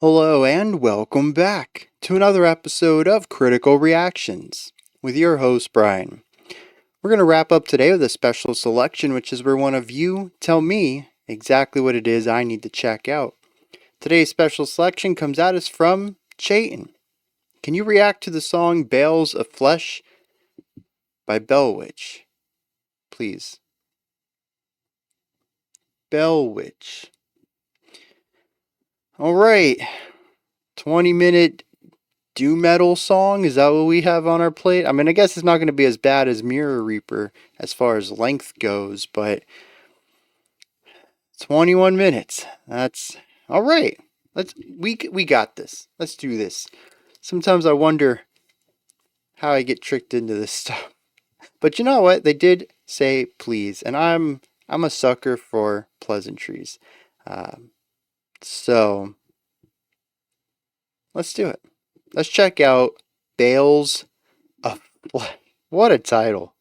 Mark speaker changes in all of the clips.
Speaker 1: Hello and welcome back to another episode of Critical Reactions with your host Bryan. We're going to wrap up today with a special selection, which is where one of you tell me exactly what it is I need to check out. Today's special selection comes at us from Chayton. Can you react to the song Bales of Flesh by Bellwitch? Please. Bellwitch. Alright, 20-minute doom metal song? Is that what we have on our plate? I mean, I guess it's not going to be as bad as Mirror Reaper as far as length goes, but 21 minutes. That's all right. We got this. Let's do this. Sometimes I wonder how I get tricked into this stuff. But you know what? They did say please, and I'm a sucker for pleasantries. So let's do it. Let's check out Bales of Flesh. What a title.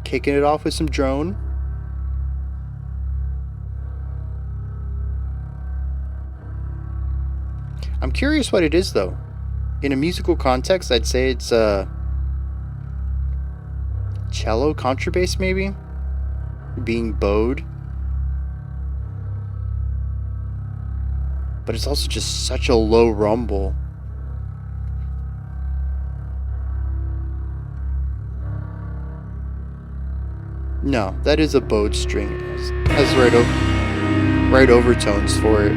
Speaker 1: Kicking it off with some drone. I'm curious what it is though. In a musical context, I'd say it's a cello contrabass maybe? Being bowed. But it's also just such a low rumble. No, that is a bowed string. It has right overtones for it.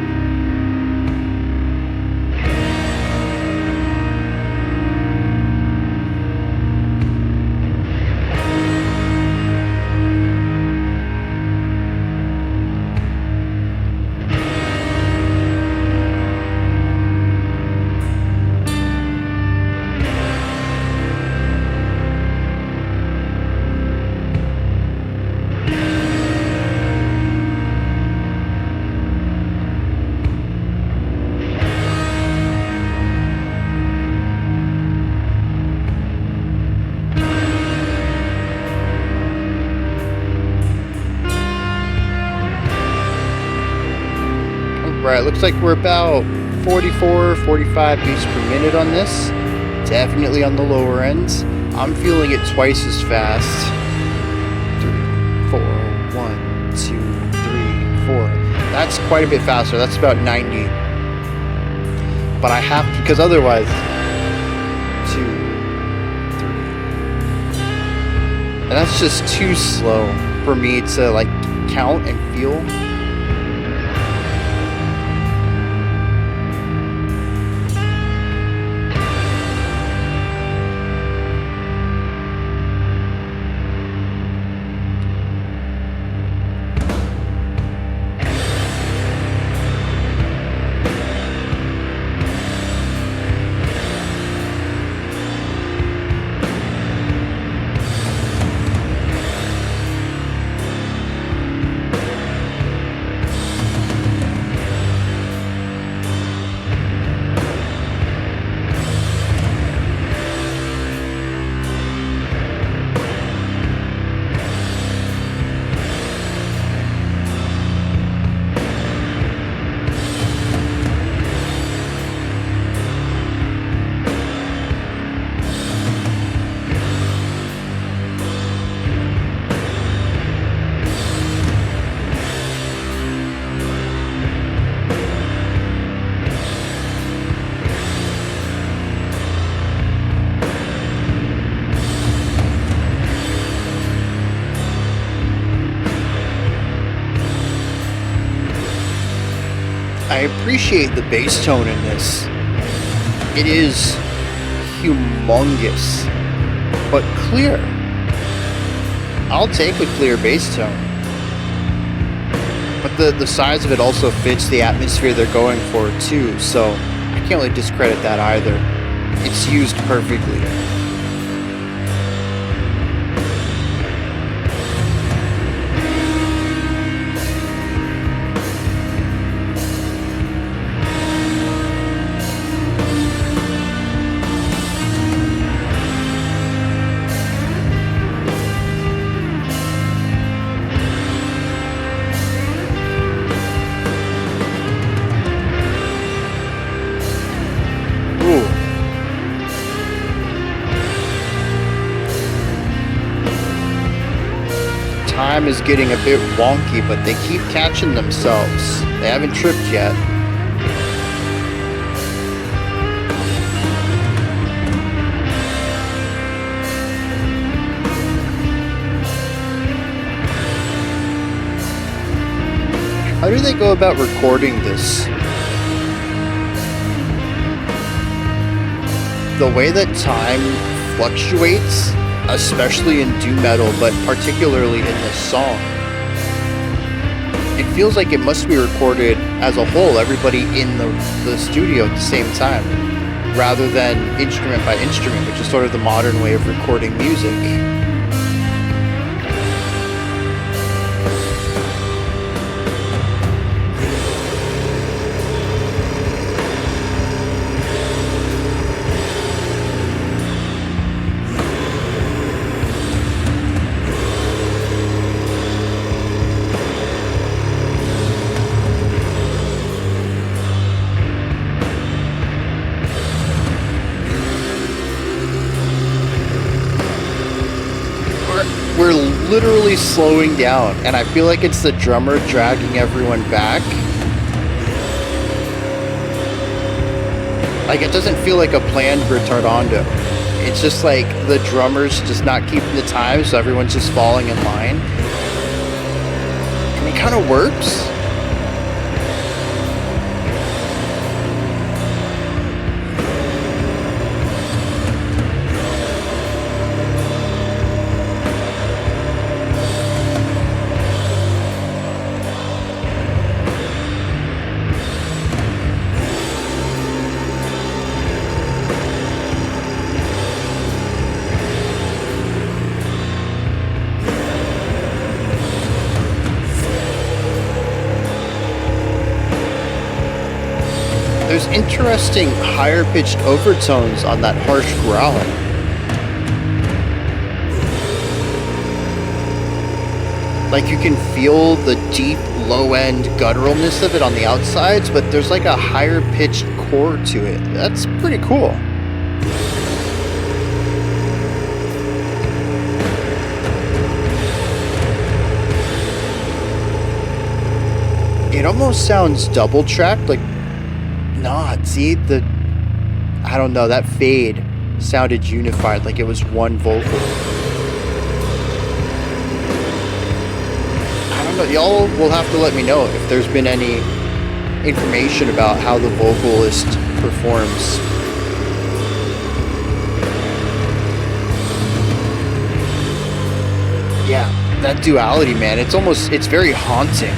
Speaker 1: Right, looks like we're about 44, 45 beats per minute on this. Definitely on the lower ends. I'm feeling it twice as fast. 3, 4, 1, 2, 3, 4. That's quite a bit faster. That's about 90. But I have to, because otherwise, 2, 3. And that's just too slow for me to like count and feel. I appreciate the bass tone in this. It is humongous, but clear. I'll take a clear bass tone. But the size of it also fits the atmosphere they're going for too, so I can't really discredit that either. It's used perfectly. time is getting a bit wonky, but they keep catching themselves. They haven't tripped yet. How do they go about recording this? The way that time fluctuates, especially in doom metal, but particularly in this song, it feels like it must be recorded as a whole, everybody in the studio at the same time, rather than instrument by instrument, which is sort of the modern way of recording music. We're literally slowing down, and I feel like it's the drummer dragging everyone back. Like, it doesn't feel like a planned retardando. It's just like the drummer's just not keeping the time, so everyone's just falling in line. And it kind of works. There's interesting higher pitched overtones on that harsh growling. Like, you can feel the deep low end gutturalness of it on the outsides, but there's like a higher pitched core to it. That's pretty cool. It almost sounds double tracked, like, nah, see, I don't know, that fade sounded unified, like it was one vocal. I don't know, y'all will have to let me know if there's been any information about how the vocalist performs. Yeah, that duality, man, it's very haunting.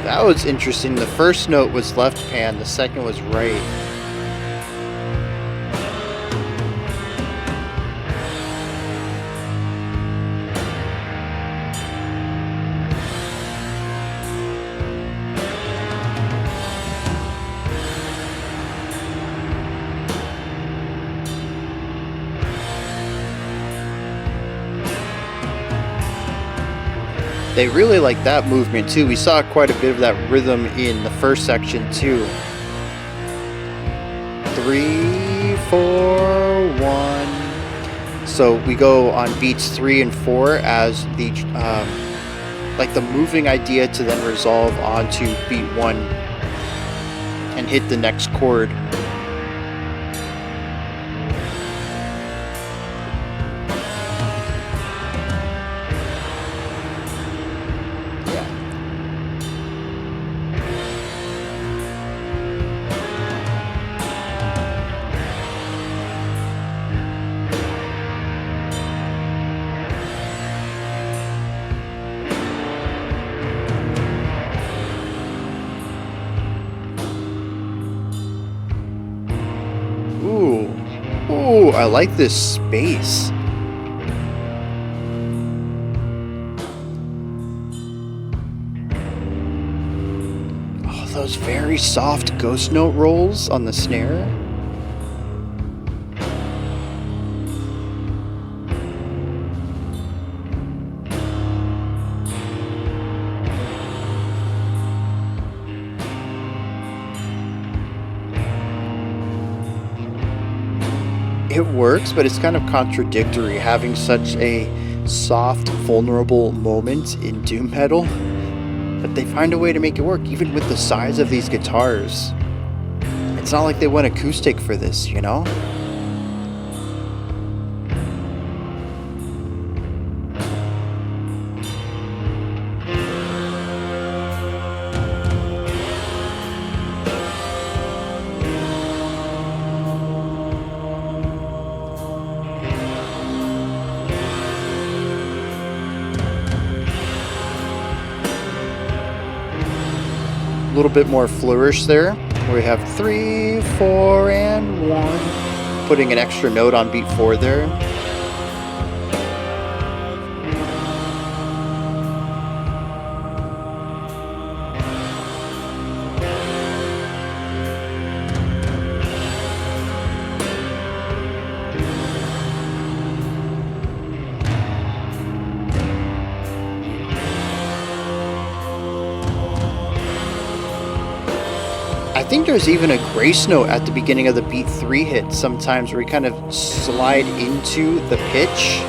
Speaker 1: That was interesting. The first note was left pan, the second was right. They really like that movement too. We saw quite a bit of that rhythm in the first section too. 3, 4, 1. So we go on beats 3 and 4 as the like the moving idea to then resolve onto beat 1 and hit the next chord. Ooh, I like this space. those very soft ghost note rolls on the snare. It works, but it's kind of contradictory having such a soft, vulnerable moment in doom metal. But they find a way to make it work, even with the size of these guitars. It's not like they went acoustic for this, you know? A little bit more flourish there, where we have 3, 4, and 1, putting an extra note on beat 4 there. I think there's even a grace note at the beginning of the beat 3 hit sometimes where we kind of slide into the pitch.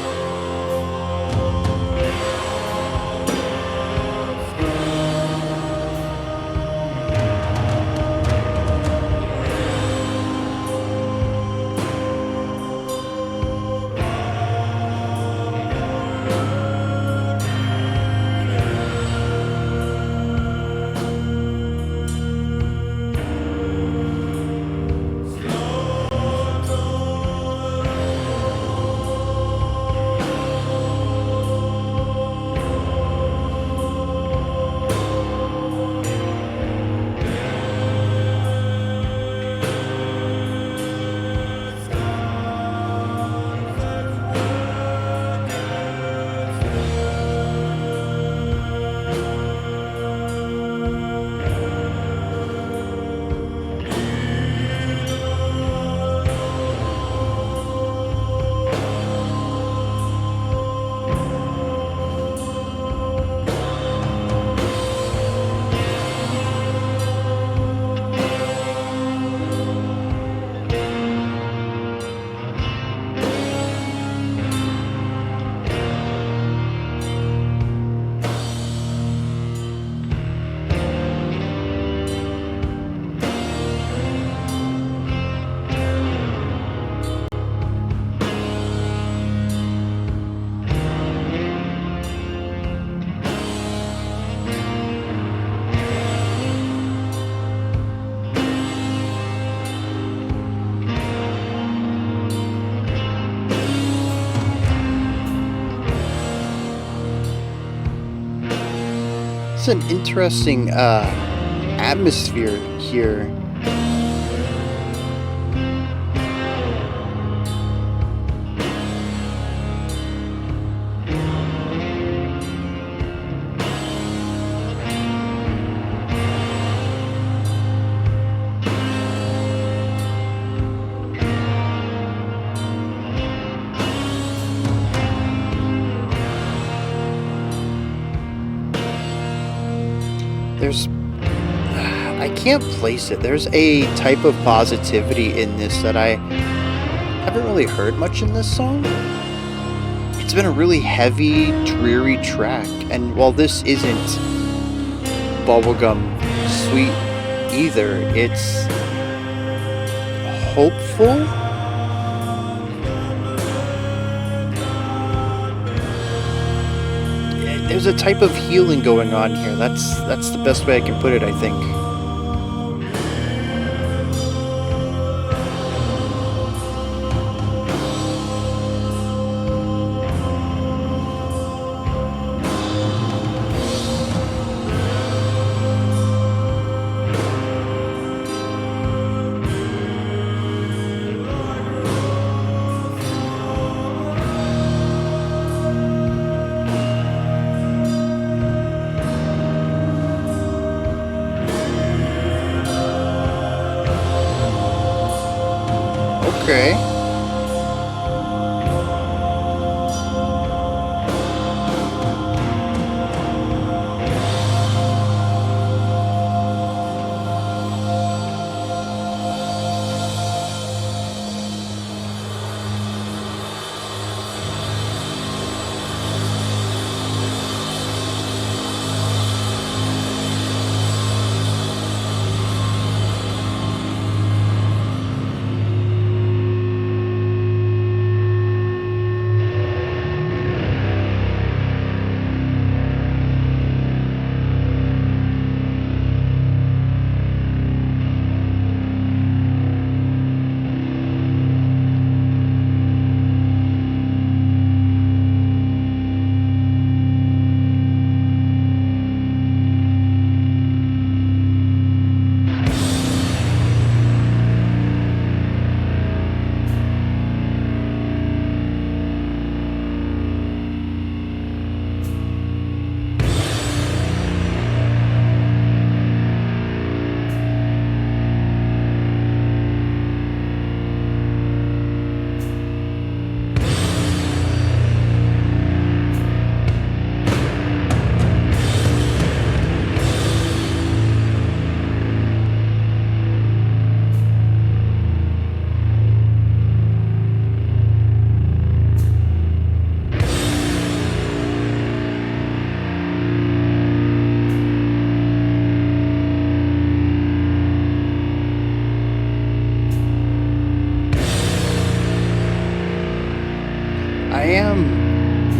Speaker 1: It's an interesting atmosphere here. I can't place it. There's a type of positivity in this that I haven't really heard much in this song. It's been a really heavy, dreary track, and while this isn't bubblegum sweet either, it's hopeful. There's a type of healing going on here. That's the best way I can put it, I think.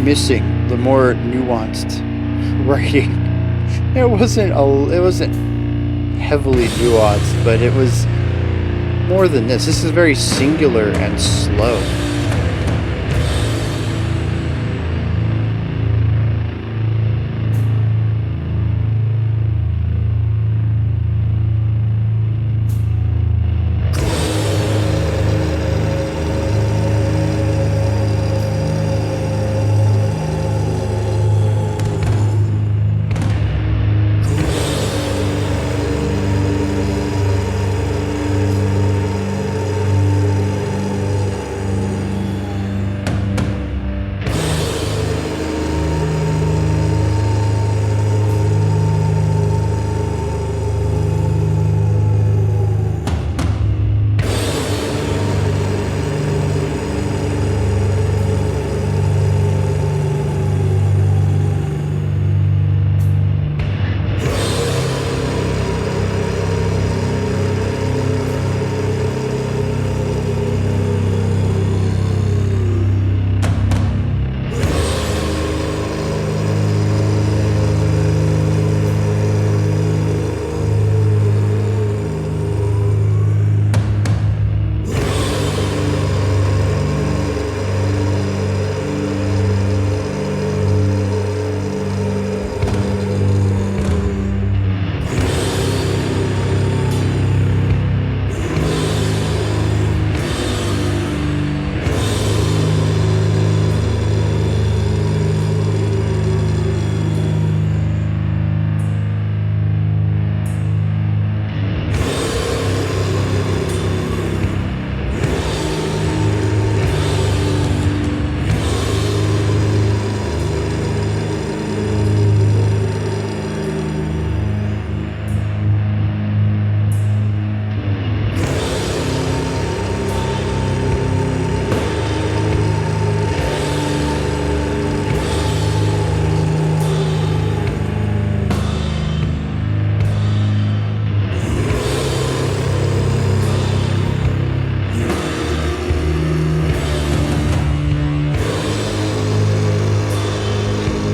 Speaker 1: missing the more nuanced writing. It wasn't heavily nuanced, but it was more than this. This is very singular and slow.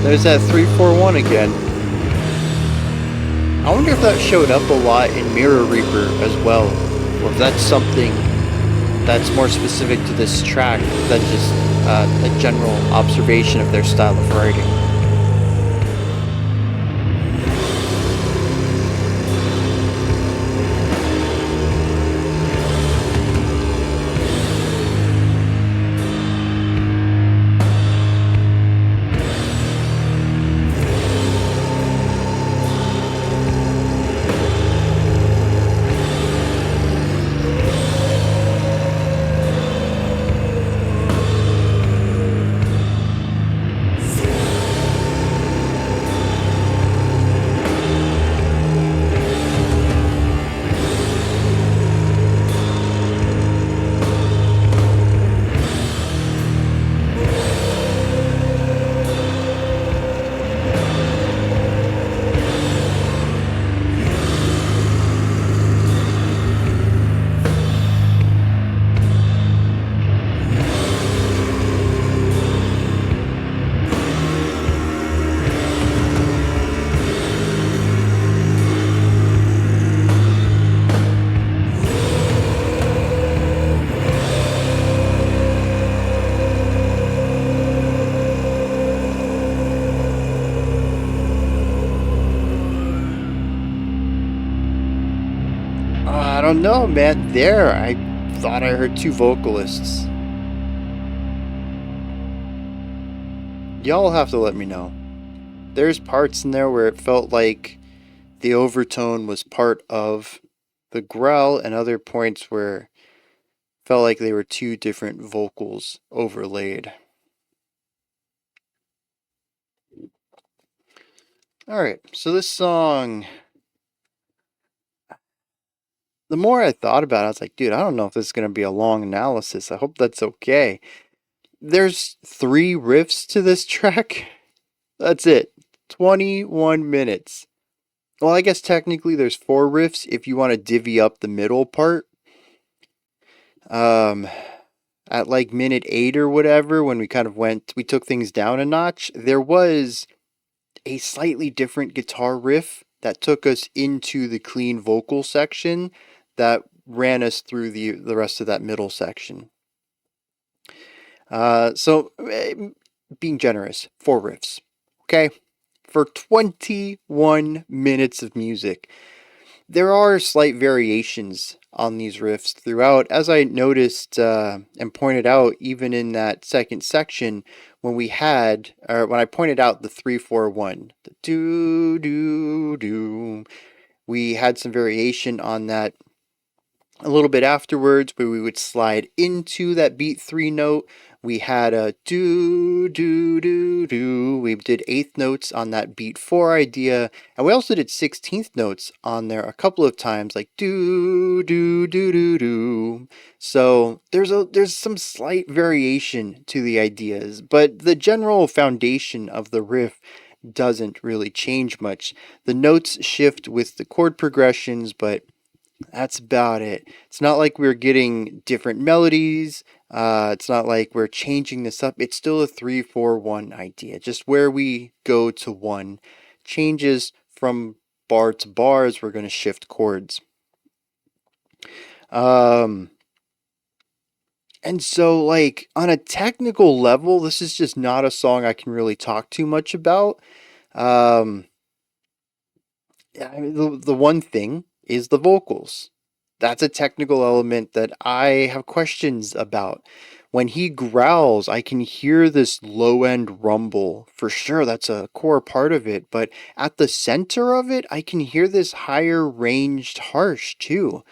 Speaker 1: There's that 341 again. I wonder if that showed up a lot in Mirror Reaper as well, or if that's something that's more specific to this track than just a general observation of their style of writing. I don't know, man. There, I thought I heard two vocalists. Y'all have to let me know. There's parts in there where it felt like the overtone was part of the growl, and other points where it felt like they were two different vocals overlaid. Alright, so this song, the more I thought about it, I was like, dude, I don't know if this is going to be a long analysis. I hope that's okay. There's 3 riffs to this track. That's it. 21 minutes. Well, I guess technically there's 4 riffs if you want to divvy up the middle part. at like minute 8 or whatever, when we took things down a notch, there was a slightly different guitar riff that took us into the clean vocal section that ran us through the rest of that middle section. Being generous, 4 riffs. Okay? For 21 minutes of music. There are slight variations on these riffs throughout, as I noticed and pointed out even in that second section when I pointed out the 3-4-1, the do do do. We had some variation on that a little bit afterwards where we would slide into that beat 3 note. We had a do do do do. We did eighth notes on that beat 4 idea, and we also did 16th notes on there a couple of times, like do do do do do. So there's some slight variation to the ideas, but the general foundation of the riff doesn't really change much. The notes shift with the chord progressions, but that's about it. It's not like we're getting different melodies. It's not like we're changing this up. It's still a 3-4-1 idea. Just where we go to 1 changes from bar to bar as we're going to shift chords. And so, like, on a technical level, this is just not a song I can really talk too much about. Um, the one thing is the vocals. That's a technical element that I have questions about. When he growls, I can hear this low end rumble. For sure, that's a core part of it. But at the center of it, I can hear this higher ranged harsh too.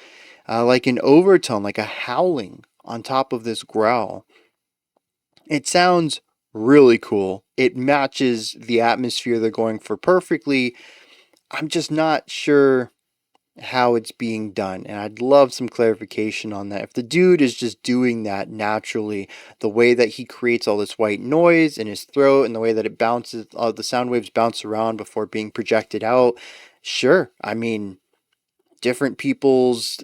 Speaker 1: Like an overtone, like a howling on top of this growl. It sounds really cool. It matches the atmosphere they're going for perfectly. I'm just not sure how it's being done, and I'd love some clarification on that. If the dude is just doing that naturally, the way that he creates all this white noise in his throat and the way that it bounces, the sound waves bounce around before being projected out, sure. I mean, different people's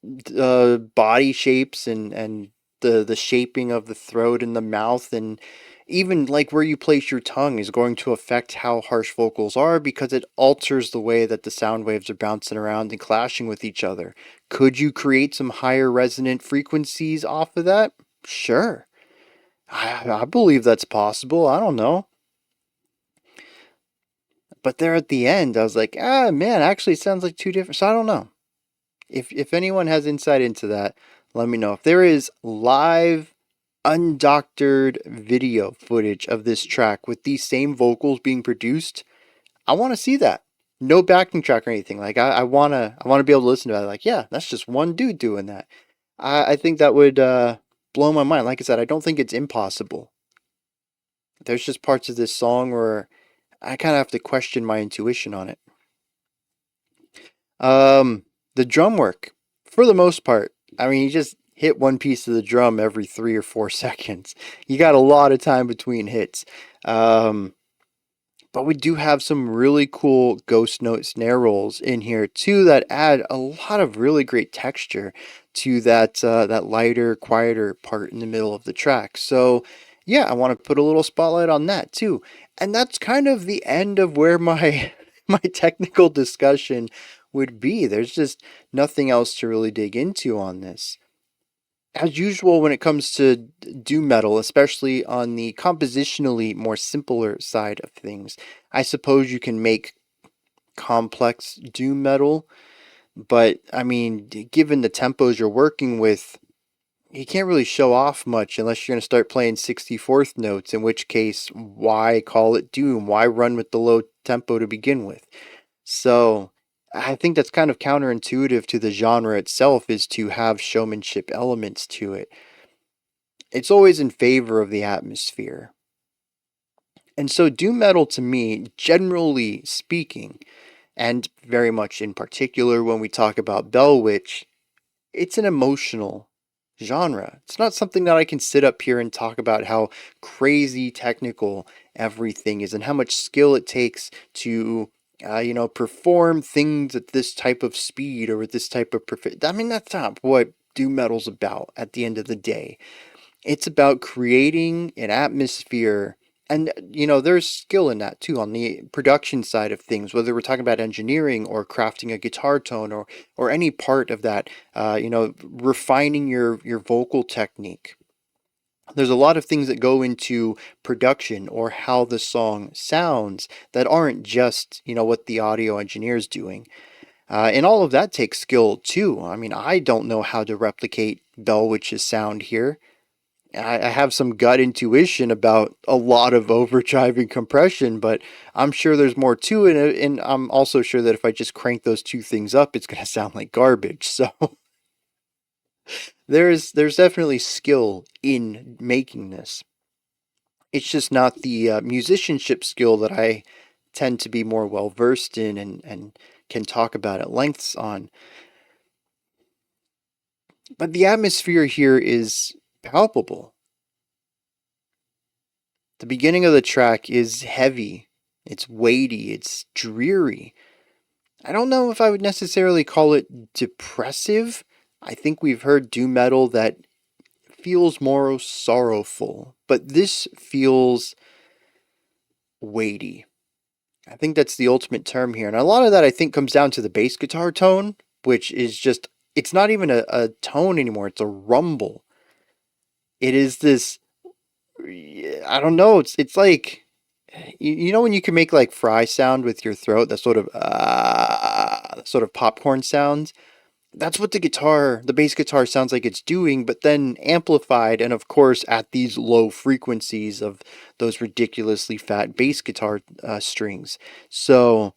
Speaker 1: body shapes and the shaping of the throat and the mouth, and even like where you place your tongue is going to affect how harsh vocals are, because it alters the way that the sound waves are bouncing around and clashing with each other. Could you create some higher resonant frequencies off of that? Sure. I believe that's possible. I don't know. But there at the end, I was like, man, actually it sounds like two different. So I don't know. If anyone has insight into that, let me know. If there is live, undoctored video footage of this track with these same vocals being produced, I want to see that. No backing track or anything. Like I wanna be able to listen to that. Like, yeah, that's just one dude doing that. I think that would blow my mind. Like I said, I don't think it's impossible. There's just parts of this song where I kind of have to question my intuition on it. The drum work, for the most part, I mean, you just hit one piece of the drum every 3 or 4 seconds. You got a lot of time between hits. But we do have some really cool ghost note snare rolls in here too that add a lot of really great texture to that lighter, quieter part in the middle of the track. So yeah, I want to put a little spotlight on that too. And that's kind of the end of where my my technical discussion would be. There's just nothing else to really dig into on this. As usual, when it comes to doom metal, especially on the compositionally more simpler side of things, I suppose you can make complex doom metal, but I mean, given the tempos you're working with, you can't really show off much unless you're going to start playing 64th notes, in which case, why call it doom? Why run with the low tempo to begin with? So, I think that's kind of counterintuitive to the genre itself, is to have showmanship elements to it. It's always in favor of the atmosphere. And so, doom metal to me, generally speaking, and very much in particular when we talk about Bell Witch, it's an emotional genre. It's not something that I can sit up here and talk about how crazy technical everything is and how much skill it takes to perform things at this type of speed or with this type of I mean, that's not what doom metal's about at the end of the day. It's about creating an atmosphere. And, there's skill in that too on the production side of things, whether we're talking about engineering or crafting a guitar tone or any part of that, refining your vocal technique. There's a lot of things that go into production or how the song sounds that aren't just, what the audio engineer is doing. And all of that takes skill too. I mean, I don't know how to replicate Bellwich's sound here. I have some gut intuition about a lot of overdrive and compression, but I'm sure there's more to it. And I'm also sure that if I just crank those two things up, it's going to sound like garbage. So there's definitely skill in making this. It's just not the musicianship skill that I tend to be more well versed in and can talk about at lengths on. But the atmosphere here is palpable. The beginning of the track is heavy, it's weighty, it's dreary. I don't know if I would necessarily call it depressive. I think we've heard doom metal that feels more sorrowful, but this feels weighty. I think that's the ultimate term here. And a lot of that I think comes down to the bass guitar tone, which is just, it's not even a tone anymore, it's a rumble. It is this, I don't know, it's like, you know when you can make like fry sound with your throat, that sort of popcorn sounds? That's what the bass guitar sounds like it's doing, but then amplified and of course at these low frequencies of those ridiculously fat bass guitar strings. So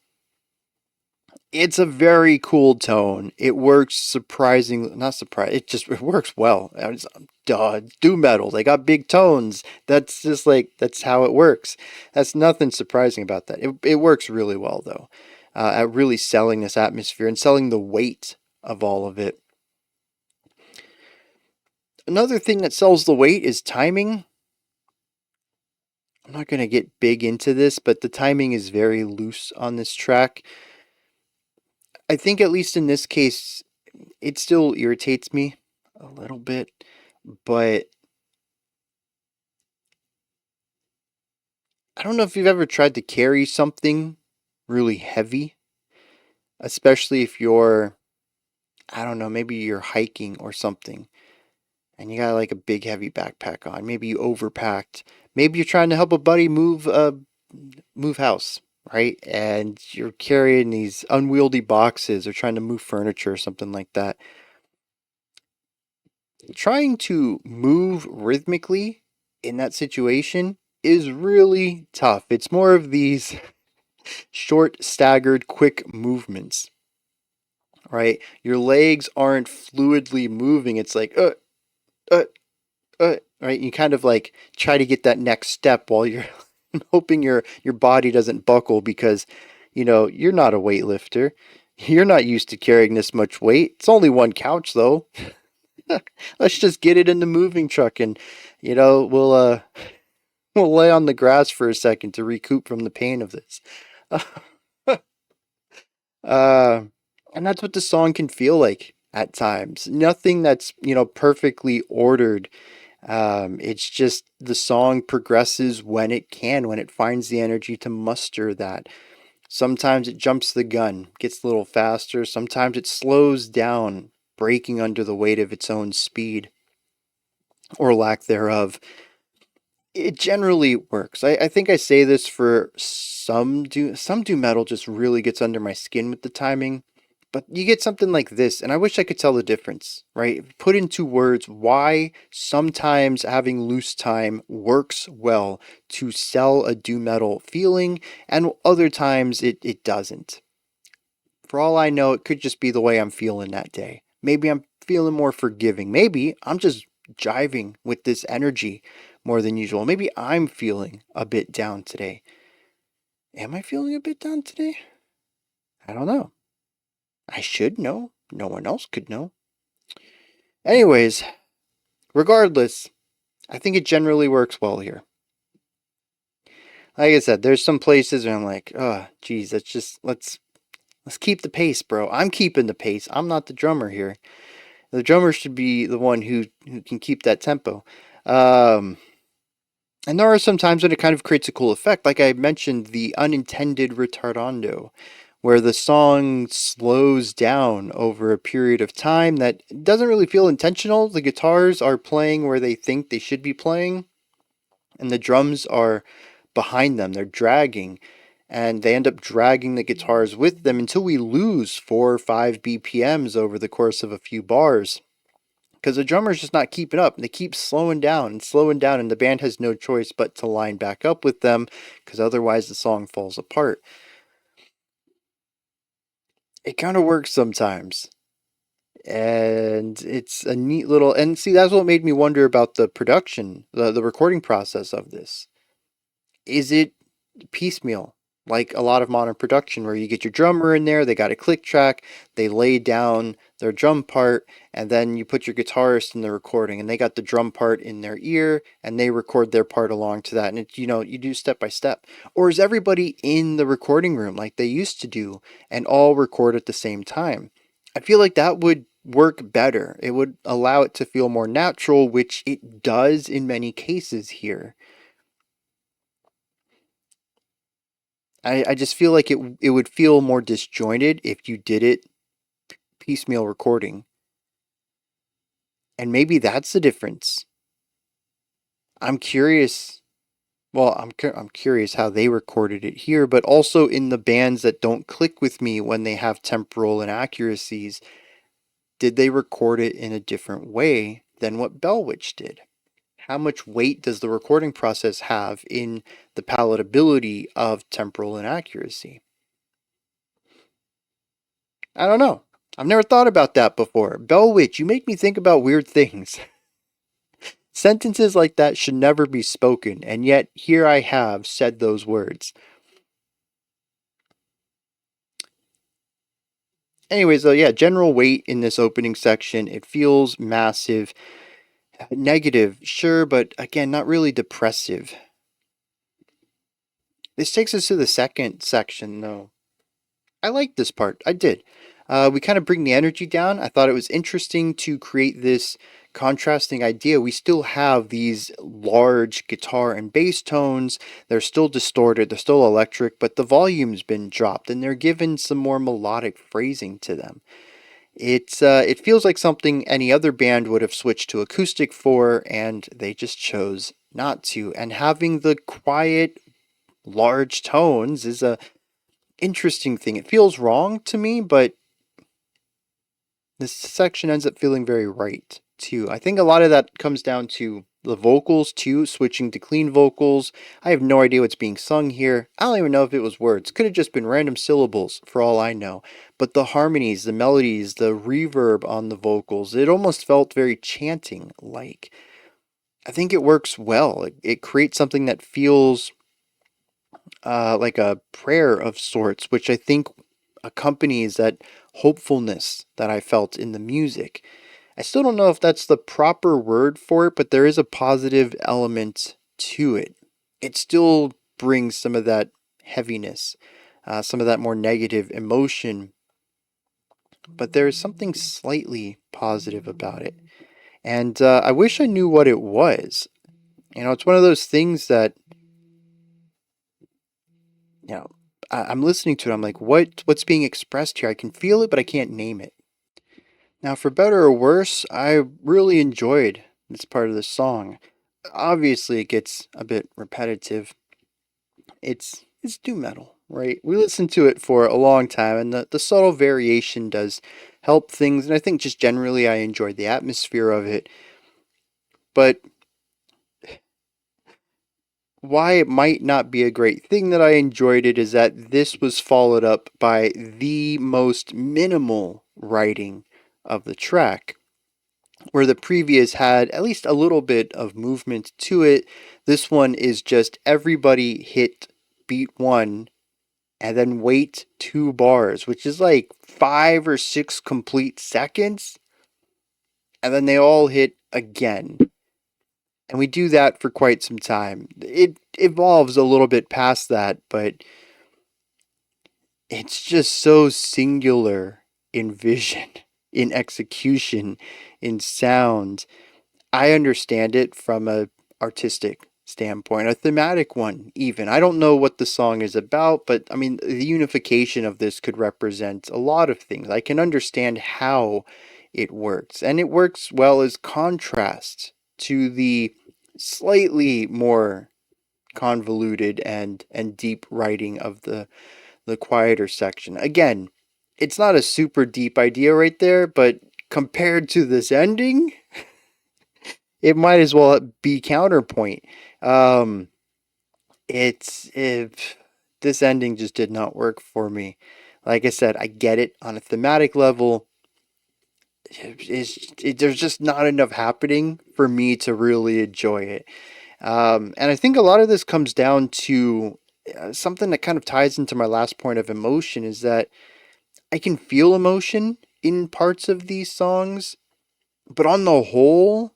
Speaker 1: it's a very cool tone. It works surprisingly, not surprising. It works well. Duh, doom metal. They got big tones. That's just like that's how it works. That's nothing surprising about that. It works really well though, at really selling this atmosphere and selling the weight of all of it. Another thing that sells the weight is timing. I'm not going to get big into this, but the timing is very loose on this track. I think, at least in this case, it still irritates me a little bit, but I don't know if you've ever tried to carry something really heavy, especially if you're, I don't know, maybe you're hiking or something and you got like a big heavy backpack on. Maybe you overpacked. Maybe you're trying to help a buddy move house, right? And you're carrying these unwieldy boxes or trying to move furniture or something like that. Trying to move rhythmically in that situation is really tough. It's more of these short, staggered, quick movements, right? Your legs aren't fluidly moving. It's like, uh, right? You kind of like try to get that next step while you're hoping your body doesn't buckle because, you're not a weightlifter. You're not used to carrying this much weight. It's only one couch though. Let's just get it in the moving truck and, we'll we'll lay on the grass for a second to recoup from the pain of this. uh, and that's what the song can feel like at times. Nothing that's, perfectly ordered. It's just the song progresses when it can, when it finds the energy to muster that. Sometimes it jumps the gun, gets a little faster. Sometimes it slows down, breaking under the weight of its own speed or lack thereof. It generally works. I think I say this for some doom metal just really gets under my skin with the timing. But you get something like this, and I wish I could tell the difference, right? Put into words why sometimes having loose time works well to sell a doom metal feeling, and other times it doesn't. For all I know, it could just be the way I'm feeling that day. Maybe I'm feeling more forgiving. Maybe I'm just jiving with this energy more than usual. Maybe I'm feeling a bit down today. Am I feeling a bit down today? I don't know. I should know. No one else could know. Anyways, regardless, I think it generally works well here. Like I said, there's some places where I'm like, oh, geez, let's keep the pace, bro. I'm keeping the pace. I'm not the drummer here. The drummer should be the one who can keep that tempo. Um, and there are some times when it kind of creates a cool effect. Like I mentioned, the unintended retardando, where the song slows down over a period of time that doesn't really feel intentional. The guitars are playing where they think they should be playing, and the drums are behind them. They're dragging, and they end up dragging the guitars with them until we lose 4 or 5 BPMs over the course of a few bars. Because the drummer's just not keeping up. They keep slowing down, and the band has no choice but to line back up with them, because otherwise the song falls apart. It kind of works sometimes. And it's a neat little. And see, that's what made me wonder about the production, the recording process of this. Is it piecemeal, like a lot of modern production, where you get your drummer in there, they got a click track, they lay down their drum part, and then you put your guitarist in the recording, and they got the drum part in their ear, and they record their part along to that, and it, you do step by step? Or is everybody in the recording room like they used to do, and all record at the same time? I feel like that would work better. It would allow it to feel more natural, which it does in many cases here. I just feel like it would feel more disjointed if you did it piecemeal recording. And maybe that's the difference. I'm curious. Well, I'm curious how they recorded it here, but also in the bands that don't click with me when they have temporal inaccuracies, did they record it in a different way than what Bellwitch did? How much weight does the recording process have in the palatability of temporal inaccuracy? I don't know. I've never thought about that before. Bellwitch, you make me think about weird things. Sentences like that should never be spoken, and yet here I have said those words. Anyways, though, yeah, general weight in this opening section, it feels massive. Negative, sure, but again, not really depressive. This takes us to the second section, though. I liked this part. I did. We kind of bring the energy down. I thought it was interesting to create this contrasting idea. We still have these large guitar and bass tones. They're still distorted, they're still electric, but the volume's been dropped and they're given some more melodic phrasing to them. It feels like something any other band would have switched to acoustic for, and they just chose not to. And having the quiet, large tones is a interesting thing. It feels wrong to me, but this section ends up feeling very right too. I think a lot of that comes down to the vocals too, switching to clean vocals. I have no idea what's being sung here. I don't even know if it was words. Could have just been random syllables for all I know. But the harmonies, the melodies, the reverb on the vocals, it almost felt very chanting like. I think it works well. It creates something that feels like a prayer of sorts, which I think accompanies that hopefulness that I felt in the music. I still don't know if that's the proper word for it, but there is a positive element to it. It still brings some of that heaviness, some of that more negative emotion, but there is something slightly positive about it. And I wish I knew what it was. It's one of those things that you know, I'm listening to it. I'm like, what's being expressed here? I can feel it, but I can't name it. Now, for better or worse, I really enjoyed this part of the song. Obviously, it gets a bit repetitive. It's doom metal, right? We listened to it for a long time, and the subtle variation does help things. And I think just generally, I enjoyed the atmosphere of it. But why it might not be a great thing that I enjoyed it is that this was followed up by the most minimal writing of the track, where the previous had at least a little bit of movement to it. This one is just everybody hit beat one and then wait 2 bars, which is like 5 or 6 complete seconds, and then they all hit again. And we do that for quite some time. It evolves a little bit past that, but it's just so singular in vision, in execution, in sound. I understand it from a artistic standpoint, a thematic one even. I don't know what the song is about, but I mean the unification of this could represent a lot of things. I can understand how it works, and it works well as contrast to the slightly more convoluted and deep writing of the quieter section. Again, it's not a super deep idea right there, but compared to this ending, it might as well be counterpoint. Um, it's if this ending just did not work for me. Like I said, I get it on a thematic level. There's just not enough happening for me to really enjoy it. And I think a lot of this comes down to something that kind of ties into my last point of emotion is that I can feel emotion in parts of these songs, but on the whole,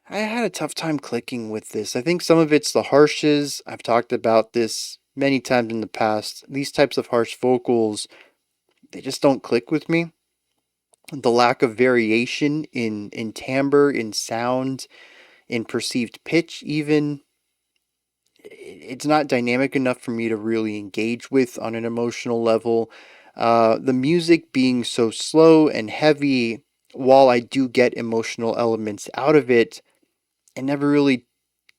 Speaker 1: I had a tough time clicking with this. I think some of it's the harshes. I've talked about this many times in the past. These types of harsh vocals, they just don't click with me. The lack of variation in timbre, in sound, in perceived pitch, even, it's not dynamic enough for me to really engage with on an emotional level. The music being so slow and heavy, while I do get emotional elements out of it, it never really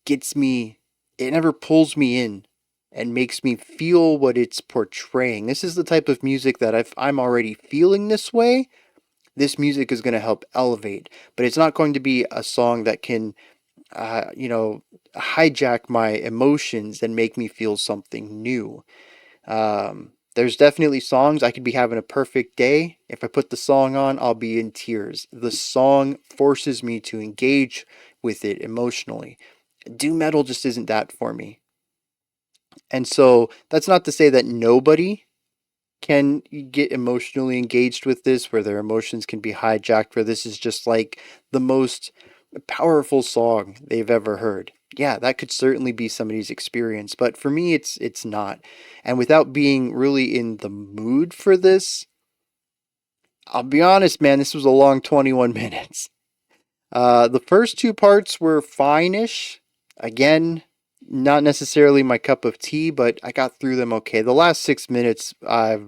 Speaker 1: gets me, it never pulls me in and makes me feel what it's portraying. This is the type of music that if I'm already feeling this way, this music is going to help elevate. But it's not going to be a song that can you know, hijack my emotions and make me feel something new. There's definitely songs I could be having a perfect day. If I put the song on, I'll be in tears. The song forces me to engage with it emotionally. Doom metal just isn't that for me. And so that's not to say that nobody can get emotionally engaged with this, where their emotions can be hijacked, where this is just like the most powerful song they've ever heard. Yeah, that could certainly be somebody's experience, but for me it's not. And without being really in the mood for this, I'll be honest, man, this was a long 21 minutes. The first two parts were fine-ish. Again, not necessarily my cup of tea, but I got through them okay. The last 6 minutes, I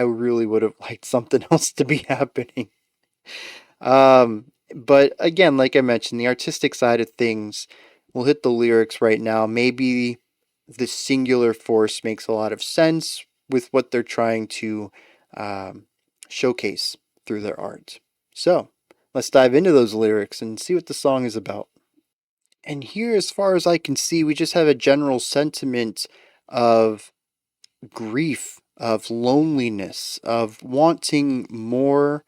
Speaker 1: really would have liked something else to be happening. But again, like I mentioned, the artistic side of things, we'll hit the lyrics right now. Maybe the singular force makes a lot of sense with what they're trying to um, showcase through their art. So let's dive into those lyrics and see what the song is about. And here, as far as I can see, we just have a general sentiment of grief, of loneliness, of wanting more,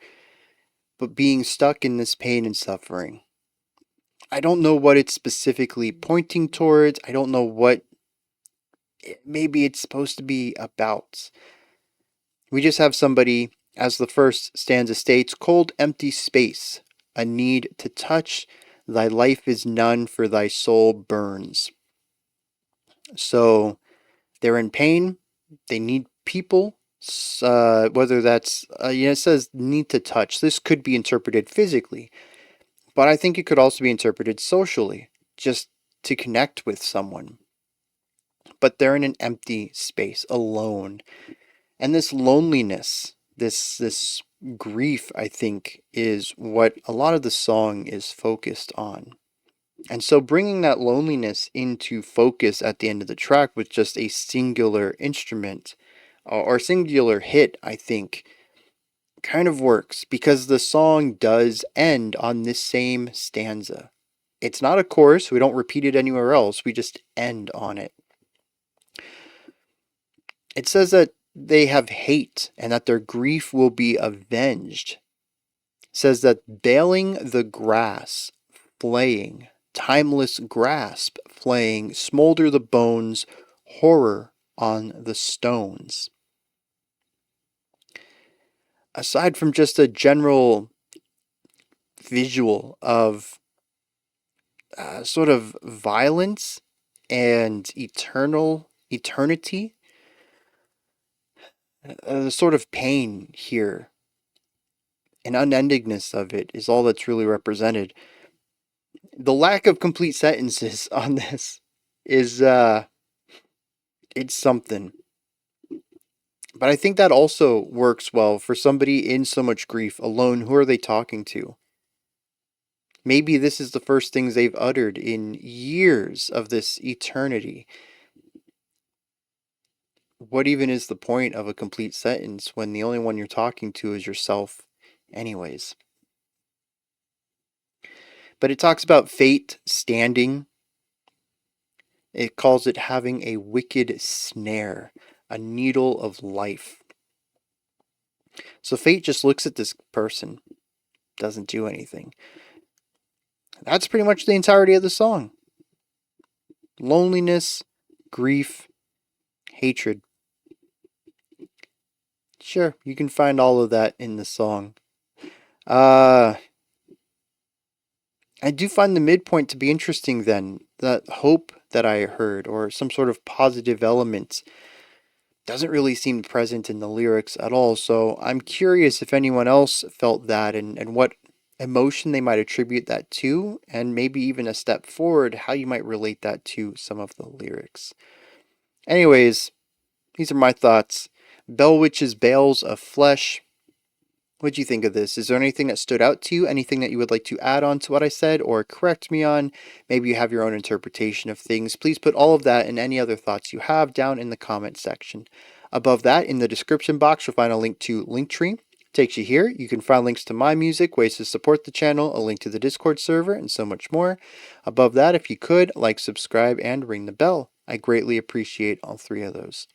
Speaker 1: but being stuck in this pain and suffering. I don't know what it's specifically pointing towards. I don't know what maybe it's supposed to be about. We just have somebody, as the first stanza states, cold, empty space, a need to touch. Thy life is none, for thy soul burns. So they're in pain. They need people. Whether that's, it says need to touch. This could be interpreted physically, but I think it could also be interpreted socially, just to connect with someone. But they're in an empty space, alone. And this loneliness, this grief, I think, is what a lot of the song is focused on. And so bringing that loneliness into focus at the end of the track with just a singular instrument or singular hit, I think, kind of works because the song does end on this same stanza. It's not a chorus, we don't repeat it anywhere else, we just end on it. It says that they have hate and that their grief will be avenged. It says that baling the grass, flaying, timeless grasp, flaying, smolder the bones, horror on the stones. Aside from just a general visual of sort of violence and eternity, the sort of pain here. and unendingness of it is all that's really represented. The lack of complete sentences on this is it's something. But I think that also works well for somebody in so much grief alone. Who are they talking to? Maybe this is the first things they've uttered in years of this eternity. What even is the point of a complete sentence when the only one you're talking to is yourself, anyways? But it talks about fate standing. It calls it having a wicked snare, a needle of life. So fate just looks at this person, doesn't do anything. That's pretty much the entirety of the song. Loneliness, grief, hatred. Sure, you can find all of that in the song. I do find the midpoint to be interesting then. That hope that I heard, or some sort of positive element, doesn't really seem present in the lyrics at all. So I'm curious if anyone else felt that and what emotion they might attribute that to, and maybe even a step forward, how you might relate that to some of the lyrics. Anyways, these are my thoughts. Bell Witch's Bales of Flesh. What'd you think of this? Is there anything that stood out to you? Anything that you would like to add on to what I said or correct me on? Maybe you have your own interpretation of things. Please put all of that and any other thoughts you have down in the comment section. Above that, in the description box, you'll find a link to Linktree. Takes you here. You can find links to my music, ways to support the channel, a link to the Discord server, and so much more. Above that, if you could, like, subscribe, and ring the bell. I greatly appreciate all three of those.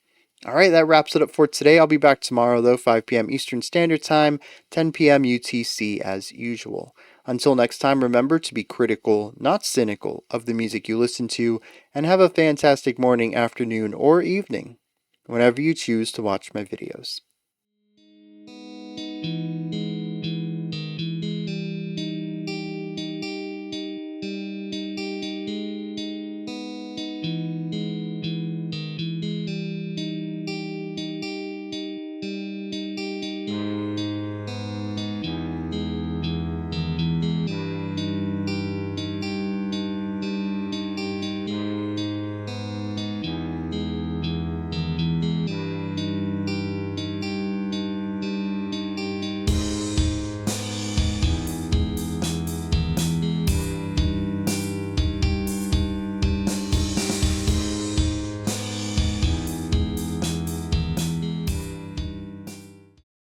Speaker 1: All right, that wraps it up for today. I'll be back tomorrow, though, 5 p.m. Eastern Standard Time, 10 p.m. UTC as usual. Until next time, remember to be critical, not cynical, of the music you listen to, and have a fantastic morning, afternoon, or evening, whenever you choose to watch my videos.